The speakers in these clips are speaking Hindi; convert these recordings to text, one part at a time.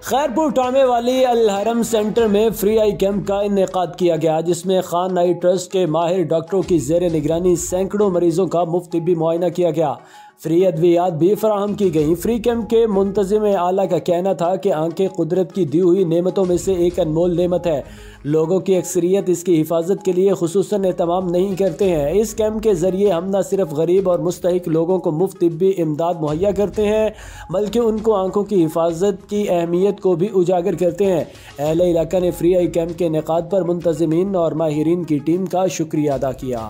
खैरपुर टामे वाली अल हरम सेंटर में फ्री आई कैंप का इनेकाद किया गया, जिसमें खान आई ट्रस्ट के माहिर डॉक्टरों की जेर निगरानी सैकड़ों मरीजों का मुफ्त तिब्बी मुआयना किया गया। फ्री अद्वियात भी फराहम की गई। फ्री कैंप के मुंतजिम आला का कहना था कि आंखें कुदरत की दी हुई नेमतों में से एक अनमोल नेमत है। लोगों की अक्सरियत इसकी हिफाजत के लिए खुसूसन एहतमाम नहीं करते हैं। इस कैंप के जरिए हम न सिर्फ गरीब और मुस्तहिक लोगों को मुफ्त तिब्बी इमदाद मुहैया करते हैं, बल्कि उनको आंखों की हिफाजत की अहमियत को भी उजागर करते हैं। अहले इलाका ने फ्री आई कैंप के इनेकाद पर मुंतजिमीन और माहिरीन की टीम का शुक्रिया अदा किया।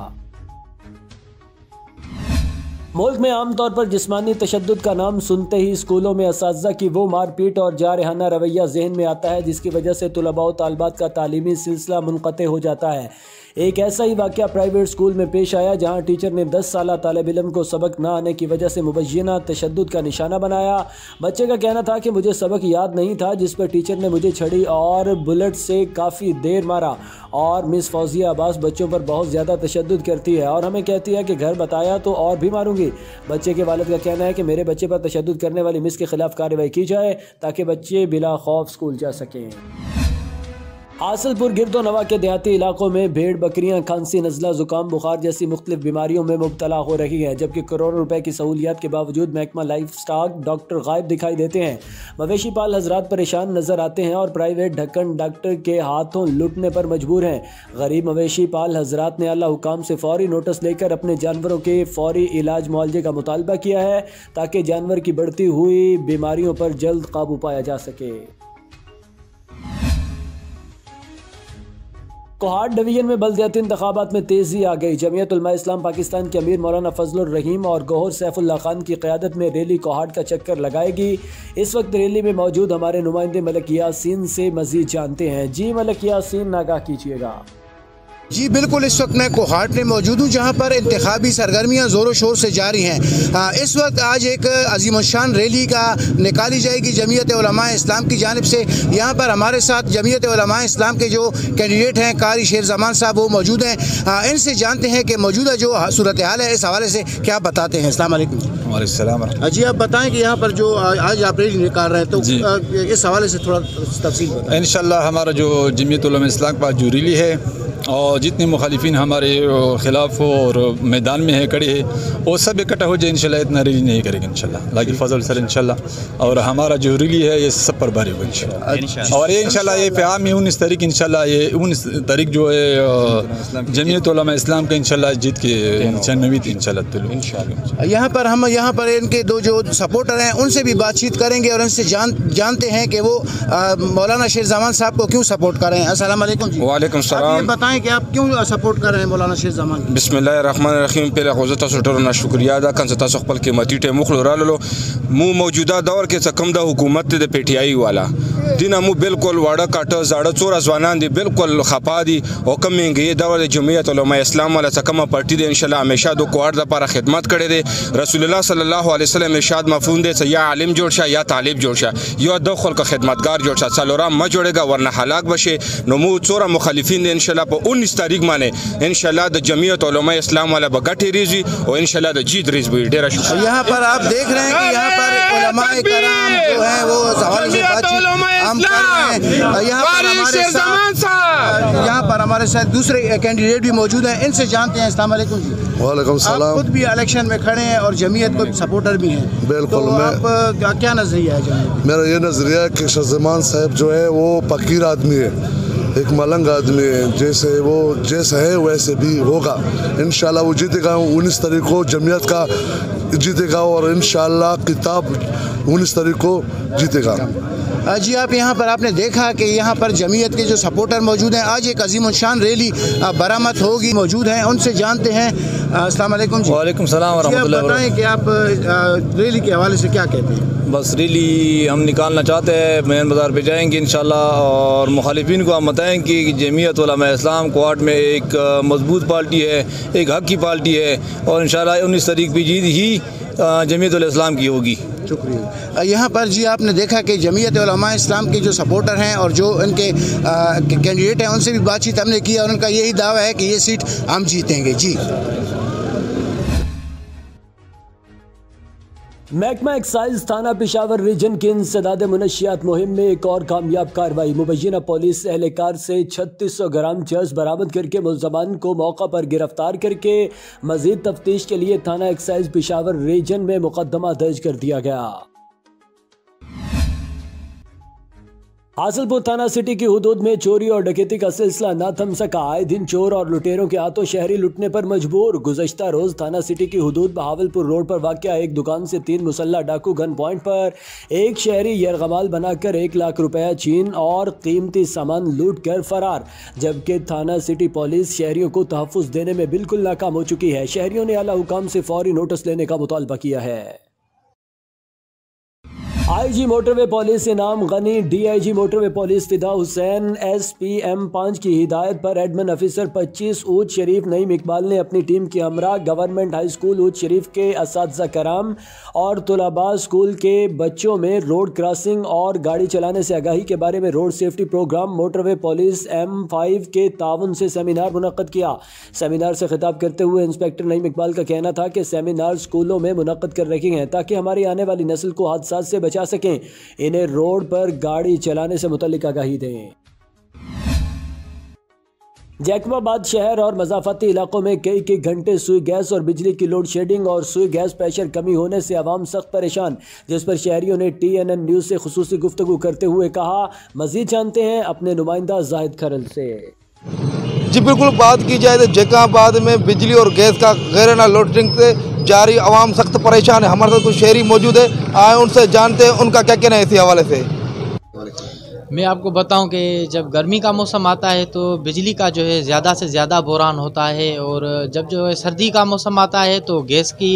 मुल्क में आमतौर पर जिस्मानी तशद्दुद का नाम सुनते ही स्कूलों में असातिज़ा की वो मारपीट और जारहाना रवैया जहन में आता है, जिसकी वजह से तलबा और तालिबात का तालीमी सिलसिला मुनक़ते हो जाता है। एक ऐसा ही वाक़या प्राइवेट स्कूल में पेश आया, जहां टीचर ने 10 साला तालिब इल्म को सबक न आने की वजह से मुबय्यना तशद्दुद का निशाना बनाया। बच्चे का कहना था कि मुझे सबक याद नहीं था, जिस पर टीचर ने मुझे छड़ी और बुलेट से काफ़ी देर मारा। और मिस फौजिया अब्बास बच्चों पर बहुत ज़्यादा तशद्दुद करती है और हमें कहती है कि घर बताया तो और भी मारूंगी। बच्चे के वालिद का कहना है कि मेरे बच्चे पर तशद्दुद करने वाली मिस के खिलाफ कार्रवाई की जाए, ताकि बच्चे बिला खौफ स्कूल जा सकें। हासिलपुर गिरदो नवा के देहाती इलाकों में भेड़ बकरियां खांसी, नज़ला, ज़ुकाम, बुखार जैसी मुख्तलिफ बीमारियों में मुब्तला हो रही हैं, जबकि करोड़ों रुपए की सहूलियात के बावजूद महकमा लाइफ स्टॉक डॉक्टर गायब दिखाई देते हैं। मवेशी पाल हजरात परेशान नजर आते हैं और प्राइवेट ढक्कन डॉक्टर के हाथों लुटने पर मजबूर हैं। गरीब मवेशी पाल हजरात ने आला हुकाम से फौरी नोटिस लेकर अपने जानवरों के फौरी इलाज मुआवजे का मुतालबा किया है, ताकि जानवर की बढ़ती हुई बीमारियों पर जल्द काबू पाया जा सके। कोहाट डिवीजन में बल्दियाती इंतखाबात में तेजी आ गई। जमीयत उलमा इस्लाम पाकिस्तान के अमीर मौलाना फजलुर रहीम और गौहर सैफुल्लाह खान की क़यादत में रैली कोहाट का चक्कर लगाएगी। इस वक्त रैली में मौजूद हमारे नुमाइंदे मलिक यासीन से मजीद जानते हैं। जी मलिक यासीन, आगाह कीजिएगा। जी बिल्कुल, इस वक्त मैं कोहाट में मौजूद हूँ, जहाँ पर इंतखाबी सरगर्मियाँ ज़ोरों शोर से जारी हैं। इस वक्त आज एक अज़ीमुश्शान रैली का निकाली जाएगी जमीयत उलमा इस्लाम की जानिब से। यहाँ पर हमारे साथ जमीयत उलमा इस्लाम के जो कैंडिडेट हैं कारी शेर ज़मान साहब, वो मौजूद हैं। इनसे जानते हैं कि मौजूदा जो सूरत हाल है, इस हवाले से क्या बताते हैं। अस्सलाम वालेकुम। वालेकुम। जी, आप बताएँ कि यहाँ पर जो आज आप रैली निकाल रहे हैं, तो इस हवाले से थोड़ा तफसील बताएं। इंशाअल्लाह हमारा जो जमीयत उलमा इस्लाम के पास जो रैली है और जितने मुखालिफिन हमारे ख़िलाफ़ और मैदान में है खड़े हैं, वो सब इकट्ठा हो जाए इंशाल्लाह। इतना रैली नहीं करेंगे इंशाल्लाह, लाकी फजल सर इंशाल्लाह। और हमारा जो रैली है ये सब पर भारी होगा इंशाल्लाह। और ये इंशाल्लाह ये फ़याम है 19 तारीख इंशाल्लाह, ये 19 तारीख जो है जमीयत उलमा इस्लाम का इंशाल्लाह जीत के 96वीं इंशाल्लाह। यहाँ पर इनके दो जो सपोर्टर हैं उनसे भी बातचीत करेंगे और उनसे जानते हैं कि वो मौलाना शेर ज़मान साहब को क्यों सपोर्ट कर रहे हैं। अस्सलाम वालेकुम जी। वालेकुम सलाम। बताएं कि आप क्यों सपोर्ट कर रहे हैं मौलाना शेर ज़मान। बिस्मिल्लाहिर्रहमानिर्रहीम। पहले गुज़श्ता सुटरना शुक्रिया अदा कन सता सखपल के मती टे मुखलो रालो मु मौजूदा दौर के सकम दा हुकूमत दे पेटियाई वाला दिना मु बिल्कुल वाड़ा काटा जाड़ा चोरा जवानान दी बिल्कुल खपा दी और कमेंगे ये दौर जमीयत उलमा इस्लाम वाला सकमा पार्टी दे इंशाल्लाह हमेशा दो कोआर दा पारा खिदमत करे दे। रसूलुल्लाह सल्लल्लाहु अलैहि वसल्लम इरशाद मफहूम दे या आलिम जोड़शा या तालिब जोड़शा या दो खल का खिदमतगार जोड़शा सलोरा म जोड़ेगा वरना हलाक बशे। नमू चोरा मुखालिफिन दे इंशाल्लाह पर 19 तारीख माने इंशाल्लाह द जमीयत उलमा इस्लाम वाला बगटी रिजी और इंशाल्लाह द जीत रिज भी डेरा। यहाँ पर आप देख रहे हैं कि यहाँ पर उलमाए कराम जो हैं वो सवाल से बातचीत हम कर रहे हैं। यहाँ पर हमारे साथ दूसरे कैंडिडेट भी मौजूद हैं, इनसे जानते हैं। अस्सलाम वालेकुम जी। वालेकुम सलाम। आप खुद भी इलेक्शन में खड़े हैं और जमीयत को सपोर्टर भी हैं। बिल्कुल। तो आप क्या नजरिया है जमीयत? मेरा ये नजरिया है कि शेर ज़मान साहब जो है वो फकीर आदमी है, एक मलंग आदमी है, जैसे है वैसे भी होगा इंशाल्लाह। वो जीतेगा 19 तारीख को जमीयत का जीतेगा और इंशाल्लाह किताब 19 तारीख को जीतेगा। जी, आप यहाँ पर आपने देखा कि यहाँ पर जमीयत के जो सपोर्टर मौजूद हैं। आज एक अज़ीमुश्शान रैली बरामद होगी, मौजूद हैं, उनसे जानते हैं। अस्सलाम वालेकुम जी। वालेकुम सलाम व रहमतुल्लाह। बताएं कि आप रैली के हवाले से क्या कहते हैं। बस रैली हम निकालना चाहते हैं, मेन बाज़ार पे जाएंगे इंशाल्लाह और मुखालिफिन को हम बताएँ कि जमीयत उलमा इस्लाम कोहाट में एक मजबूत पार्टी है, एक हक की पार्टी है और इंशाल्लाह 19 तारीख की जीत ही जमीयत उलमा इस्लाम की होगी। शुक्रिया। यहाँ पर जी आपने देखा कि जमीयत उलमा इस्लाम के जो सपोर्टर हैं और जो इनके कैंडिडेट हैं उनसे भी बातचीत हमने की और उनका यही दावा है कि ये सीट हम जीतेंगे। जी। महकमा एक्साइज थाना पेशावर रीजन की इंसदाद मुनशियात मुहिम में एक और कामयाब कार्रवाई। मुबैना पुलिस एहलकार से 3600 ग्राम चर्स बरामद करके मुल्ज़मान को मौका पर गिरफ्तार करके मजीद तफ्तीश के लिए थाना एक्साइज पेशावर रीजन में मुकदमा दर्ज कर दिया गया। हासिलपुर थाना सिटी की हुदूद में चोरी और डकैती का सिलसिला न थम सका। आए दिन चोर और लुटेरों के हाथों शहरी लुटने पर मजबूर। गुज़श्ता रोज थाना सिटी की हुदूद बहावलपुर रोड पर वाक़या एक दुकान से 3 मुसल्ला डाकू गन पॉइंट पर एक शहरी यरगमाल बनाकर 1 लाख रुपया चीन और कीमती सामान लूट कर फरार। जबकि थाना सिटी पुलिस शहरियों को तहफ़्फ़ुज़ देने में बिल्कुल नाकाम हो चुकी है। शहरियों ने आला हुकाम से फौरी नोटिस लेने का मुतालबा किया है। आईजी मोटरवे पुलिस इनाम गनी, डीआईजी मोटरवे पुलिस फिदा हुसैन, SPM 5 की हिदायत पर एडमिन ऑफिसर 25 ऊद शरीफ नईम इकबाल ने अपनी टीम के हमरा गवर्नमेंट हाई स्कूल ऊद शरीफ के असातिज़ा कराम और तुलबा स्कूल के बच्चों में रोड क्रॉसिंग और गाड़ी चलाने से आगाही के बारे में road safety programme motorway police M5 के ताउन से सेमिनार मुनक्कद किया। सेमिनार से खिताब करते हुए इंस्पेक्टर नईम इकबाल का कहना था कि सेमिनार स्कूलों में मुनक्कद कर रखे हैं ताकि हमारी आने वाली नस्ल को हादसा से बचा सकें। इन्हें रोड पर गाड़ी चलाने से मुतल्लिक आगाही दें। जैकबाबाद शहर और मज़ाफ़ाती इलाकों में कई घंटे सुई गैस और बिजली की लोड शेडिंग और सुई गैस प्रेशर कमी होने से आवाम सख्त परेशान, जिस पर शहरियों ने TNN न्यूज़ से खुसूसी गुफ्तगू करते हुए कहा। मज़ीद जानते हैं अपने नुमाइंदा जाहिद खरल से। जी बिल्कुल, बात की जाए तो जैकबाबाद में बिजली और गैस का गैराना लोडिंग से जारी आवाम सख्त परेशान है। हमारे साथ कुछ शहरी मौजूद है, आए उनसे जानते हैं उनका क्या कहना है इसी हवाले से। मैं आपको बताऊं कि जब गर्मी का मौसम आता है तो बिजली का जो है ज़्यादा से ज़्यादा बहरान होता है, और जब जो है सर्दी का मौसम आता है तो गैस की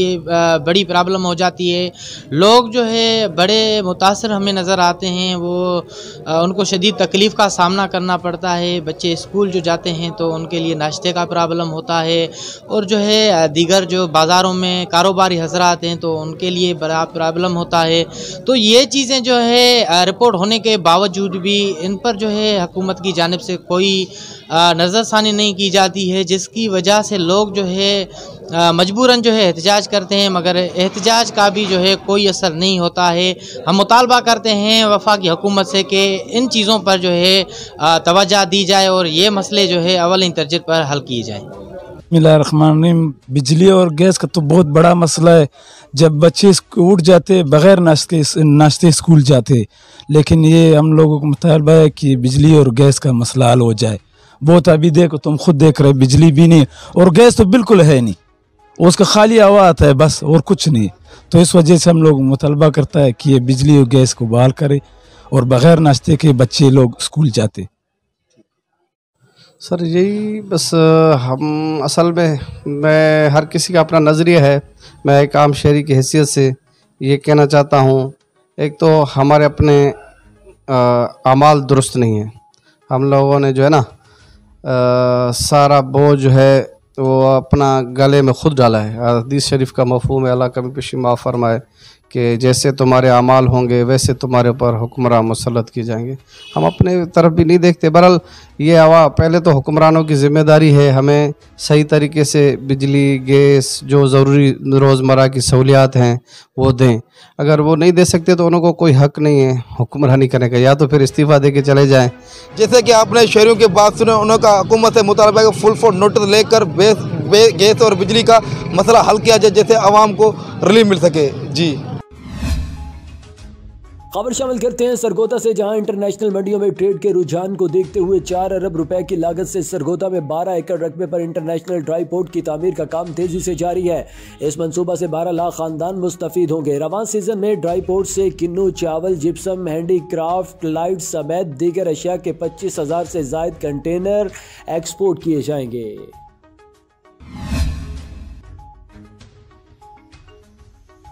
बड़ी प्रॉब्लम हो जाती है। लोग जो है बड़े मुतासर हमें नज़र आते हैं, वो उनको शदीद तकलीफ़ का सामना करना पड़ता है। बच्चे स्कूल जो जाते हैं तो उनके लिए नाश्ते का प्रॉब्लम होता है, और जो है दीगर जो बाज़ारों में कारोबारी हज़रात हैं तो उनके लिए बड़ा प्रॉब्लम होता है। तो ये चीज़ें जो है रिपोर्ट होने के बावजूद भी इन पर जो है हुकूमत की जानिब से कोई नज़रसानी नहीं की जाती है, जिसकी वजह से लोग जो है मजबूरन जो है एहतजाज करते हैं, मगर एहतजाज का भी जो है कोई असर नहीं होता है। हम मुतालबा करते हैं वफाकी हुकूमत से कि इन चीज़ों पर जो है तवज्जो दी जाए और ये मसले जो है अव्वल तरजीह पर हल किए जाएँ। बिस्मिल्लाहिर्रहमानिर्रहीम। बिजली और गैस का तो बहुत बड़ा मसला है। जब बच्चे उठ जाते बग़ैर नाश्ते स्कूल जाते, लेकिन ये हम लोगों को मुतालबा है कि बिजली और गैस का मसला हल हो जाए। बहुत अभी देखो, तुम खुद देख रहे, बिजली भी नहीं और गैस तो बिल्कुल है नहीं, उसका खाली हवा आता है बस और कुछ नहीं। तो इस वजह से हम लोग मुतालबा करता है कि ये बिजली और गैस को बहाल करे और बग़ैर नाश्ते के बच्चे लोग स्कूल जाते। सर यही बस हम असल में मैं हर किसी का अपना नज़रिया है। मैं एक आम शहरी की हैसियत से ये कहना चाहता हूँ, एक तो हमारे अपने अमाल दुरुस्त नहीं है। हम लोगों ने जो है ना सारा बोझ जो है वो अपना गले में खुद डाला है। हदीस शरीफ का मफ़हूम है, अल्लाह कभी पेशी माफ़ फरमाए कि जैसे तुम्हारे अमाल होंगे वैसे तुम्हारे ऊपर हुक्मरान मुसल्लत किए जाएंगे। हम अपने तरफ भी नहीं देखते। बहरहाल ये पहले तो हुक्मरानों की ज़िम्मेदारी है हमें सही तरीके से बिजली गैस जो ज़रूरी रोज़मर्रा की सहूलियात हैं वो दें। अगर वो नहीं दे सकते तो उनको कोई हक़ नहीं है हुक्मरानी करने का, या तो फिर इस्तीफ़ा दे के चले जाएँ। जैसे कि आपने शहरियों की बात सुने, उनका हुकूमत से मुतालबा है फुल फॉर नोटिस लेकर गैस और बिजली का मसला हल किया जाए, जैसे आवाम को रिलीफ मिल सके। जी खबर शामिल करते हैं सरगोदा से, जहां इंटरनेशनल मंडियों में ट्रेड के रुझान को देखते हुए 4 अरब रुपए की लागत से सरगोदा में 12 एकड़ रकबे पर इंटरनेशनल ड्राई पोर्ट की तामीर का काम तेजी से जारी है। इस मंसूबा से 12 लाख खानदान मुस्तफीद होंगे। रवां सीजन में ड्राई पोर्ट से किन्नू, चावल, जिप्सम, हैंडीक्राफ्ट, लाइट समेत दीगर अशिया के 25,000 से जायद कंटेनर एक्सपोर्ट किए जाएंगे।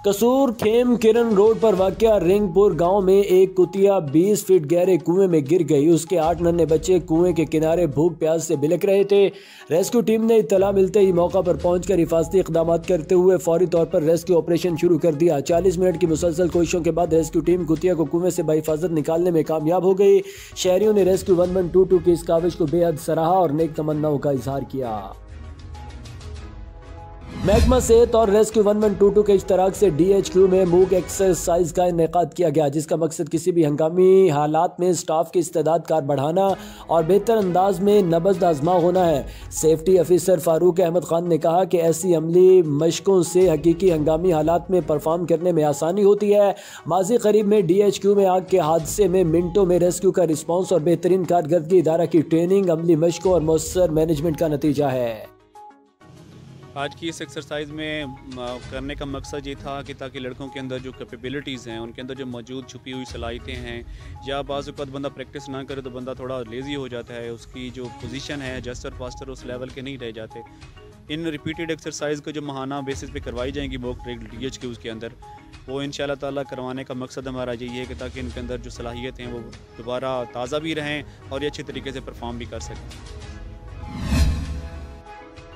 कसूर खेम किरण रोड पर वाक़या रिंगपुर गांव में एक कुतिया 20 फीट गहरे कुएं में गिर गई। उसके 8 नन्हे बच्चे कुएं के किनारे भूख प्यास से बिलख रहे थे। रेस्क्यू टीम ने इत्तला मिलते ही मौका पर पहुंचकर हिफाजती इक़दाम करते हुए फौरी तौर पर रेस्क्यू ऑपरेशन शुरू कर दिया। 40 मिनट की मुसलसल कोशिशों के बाद रेस्क्यू टीम कुतिया को कुएं से बहिफाजत निकालने में कामयाब हो गई। शहरियों ने रेस्क्यू 1122 की इस काविश को बेहद सराहा और नेक तमन्नाओं का इजहार किया। महकमा सेहत और रेस्क्यू 1122 के इश्तराक से DHQ में मूक एक्सरसाइज का इनेकाद किया गया, जिसका मकसद किसी भी हंगामी हालात में स्टाफ की इस्तेदाद कार बढ़ाना और बेहतर अंदाज में नब्ज़ आजमा होना है। सेफ्टी ऑफिसर फारूक अहमद खान ने कहा कि ऐसी अमली मशकों से हकीकी हंगामी हालात में परफॉर्म करने में आसानी होती है। माजी करीब में DHQ में आग के हादसे में मिनटों में रेस्क्यू का रिस्पॉन्स और बेहतरीन कारकर्दगी इदारा की ट्रेनिंग, अमली मशकों और मौसर मैनेजमेंट का नतीजा है। आज की इस एक्सरसाइज में करने का मकसद ये था कि ताकि लड़कों के अंदर जो कैपेबिलिटीज़ हैं, उनके अंदर जो मौजूद छुपी हुई सलाहियतें हैं, या बाज़ वक़्त बंदा प्रैक्टिस ना करे तो बंदा थोड़ा लेज़ी हो जाता है, उसकी जो पोजीशन है जस्टर फास्टर उस लेवल के नहीं रह जाते। इन रिपीटेड एक्सरसाइज को जो माहाना बेसिस पे करवाई जाएंगी मॉक ड्रिल DHQ के अंदर, वो इंशाल्लाह ताला करवाने का मकसद हमारा यही है कि ताकि इनके अंदर जो सलाहियत हैं वो दोबारा ताज़ा भी रहें और ये अच्छे तरीके से परफॉर्म भी कर सकें।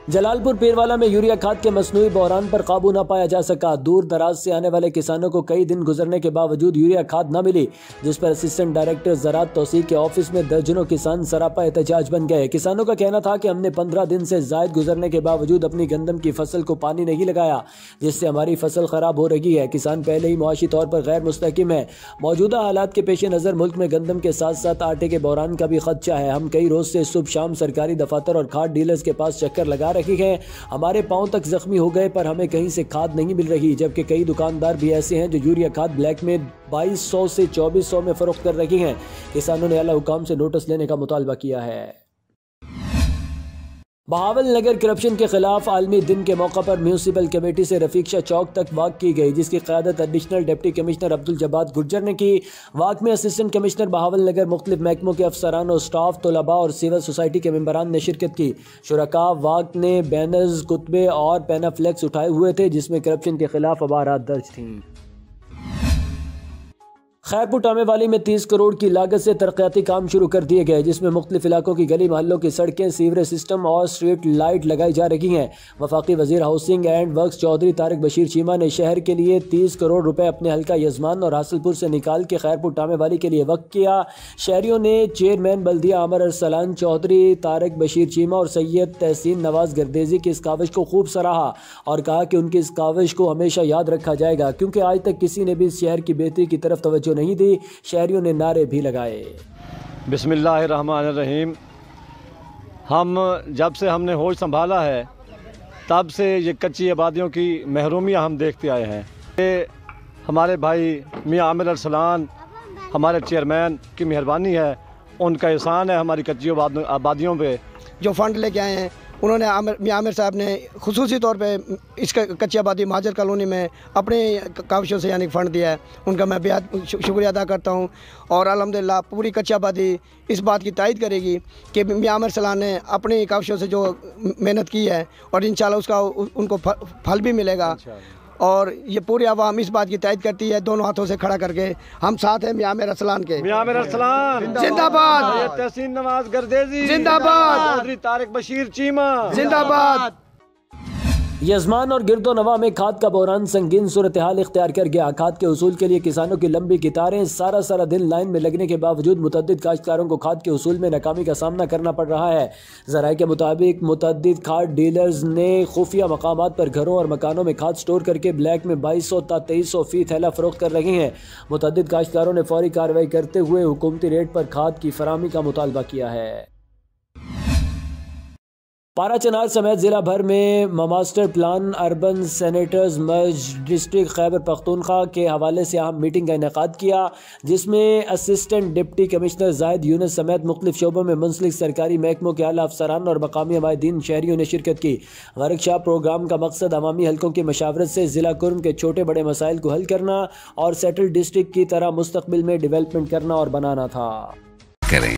जलालपुर पीरवाला में यूरिया खाद के मसनूई बहरान पर काबू न पाया जा सका। दूर दराज से आने वाले किसानों को कई दिन गुजरने के बावजूद यूरिया खाद न मिली, जिस पर असिस्टेंट डायरेक्टर ज़राअत तौसीक के ऑफिस में दर्जनों किसान सरापा एहतजाज बन गए। किसानों का कहना था कि हमने 15 दिन से जायद गुजरने के बावजूद अपनी गंदम की फसल को पानी नहीं लगाया, जिससे हमारी फसल खराब हो रही है। किसान पहले ही मुआशी तौर पर गैर मुस्तकिम है। मौजूदा हालात के पेश नज़र मुल्क में गंदम के साथ साथ आटे के बहरान का भी खदशा है। हम कई रोज से सुबह शाम सरकारी दफातर और खाद डीलर्स के पास चक्कर लगा रही हैं। हमारे पांव तक जख्मी हो गए, पर हमें कहीं से खाद नहीं मिल रही। जबकि कई दुकानदार भी ऐसे हैं जो यूरिया खाद ब्लैक में 2200 से 2400 में फरोख्त कर रही हैं। किसानों ने आला हुकाम से नोटिस लेने का मुतालबा किया है। बहावल नगर करप्शन के खिलाफ आलमी दिन के मौका पर म्यूनसिपल कमेटी से रफीक शाह चौक तक वाक की गई, जिसकी क़यादत additional deputy commissioner Abdul Jabbar Gurjar ने की। वाक में असिस्टेंट कमिश्नर बहावल नगर, मुख्तलिफ महकमों के अफसरान और स्टाफ, तलबा और सिविल सोसाइटी के मेंबरान ने शिरकत की। शुरका वाक ने बैनर्स, कुतबे और पैनाफ्लेक्स उठाए हुए थे, जिसमें करप्शन के खिलाफ अबारात दर्ज थीं। खैरपुर टामेवाली में 30 करोड़ की लागत से तरक्याती काम शुरू कर दिए गए, जिसमें मुख्तलिफ इलाकों की गली मोहल्लों की सड़कें, सीवरेज सिस्टम और स्ट्रीट लाइट लगाई जा रही हैं। वफाकी वजीर housing and works Chaudhry Tariq Bashir Cheema ने शहर के लिए 30 करोड़ रुपए अपने हल्का यजमान और हासिलपुर से निकाल के खैरपुर टामेवाली के लिए वक्फ किया। शहरियों ने चेयरमैन बल्दिया अमर अरसलान चौधरी, तारिक बशीर चीमा और सैयद तहसीन नवाज गर्देजी की इस काविश को खूब सराहा और कहा कि उनकी इस काविश को हमेशा याद रखा जाएगा, क्योंकि आज तक किसी ने भी इस शहर की बेहतरी की तरफ तवज्जो नहीं दी। शहरियों ने नारे भी लगाए। बिस्मिल्लाहिर्रहमानिर्रहीम। हम जब से हमने होश संभाला है तब से ये कच्ची आबादियों की महरूमियाँ हम देखते आए हैं। ये हमारे भाई मियाँ आमिर अरसलान हमारे चेयरमैन की मेहरबानी है, उनका एहसान है हमारी कच्ची आबादियों पे। जो फ़ंड लेके आए हैं उन्होंने मियाँ आमिर साहब ने खुसूसी तौर पे इस कच्ची आबादी महाजर कॉलोनी में अपने काविशों से यानी फ़ंड दिया है, उनका मैं बेहद शुक्रिया अदा करता हूँ। और अल्हम्दुलिल्लाह पूरी कच्ची आबादी इस बात की तायद करेगी कि मियाँ आमिर सलाह ने अपनी काविशों से जो मेहनत की है और इंशाल्लाह उसका उनको फल भी मिलेगा। और ये पूरी आवाम इस बात की तायद करती है, दोनों हाथों से खड़ा करके हम साथ हैं मियाँ आमिर अरसलान के। मियाँ आमिर अरसलान जिंदाबाद, तहसीन नवाज गर्देजी जिंदाबाद, चौधरी तारिक बशीर चीमा जिंदाबाद। यजमान और गिरदो नवा में खाद का बहरान संगीन सूरत हाल इख्तियार कर गया। खाद के उसूल के लिए किसानों की लंबी कतारें, सारा दिन लाइन में लगने के बावजूद मुतअद्दिद काश्तकारों को खाद के उसूल में नाकामी का सामना करना पड़ रहा है। ज़राए के मुताबिक मुतअद्दिद खाद डीलर्स ने खुफिया मकामात पर घरों और मकानों में खाद स्टोर करके ब्लैक में 2200 ता 2300 फी थैला फरोख्त कर रहे हैं। मुतअद्दिद काश्तकारों ने फौरी कार्रवाई करते हुए हुकूमती रेट पर खाद की फराहमी का मुतालबा किया है। पारा चनार समेत ज़िला भर में मास्टर प्लान अर्बन सैनिटर्स मर्ज डिस्ट्रिक्ट खैबर पख्तूनख्वा के हवाले से अहम मीटिंग का इनेकाद किया, जिसमें assistant deputy commissioner Zahid Yunus समेत मुख्तलिफ शोबों में मुंसलिक सरकारी महकमों के आला अफसरान और मकामी अमायदीन शहरियों ने शिरकत की। वर्कशॉप प्रोग्राम का मकसद अवामी हल्कों की मशावरत से ज़िला कुर्म के छोटे बड़े मसाइल को हल करना और सेटल डिस्ट्रिक्ट की तरह मुस्तकबिल में डेवलपमेंट करना और बनाना था। करें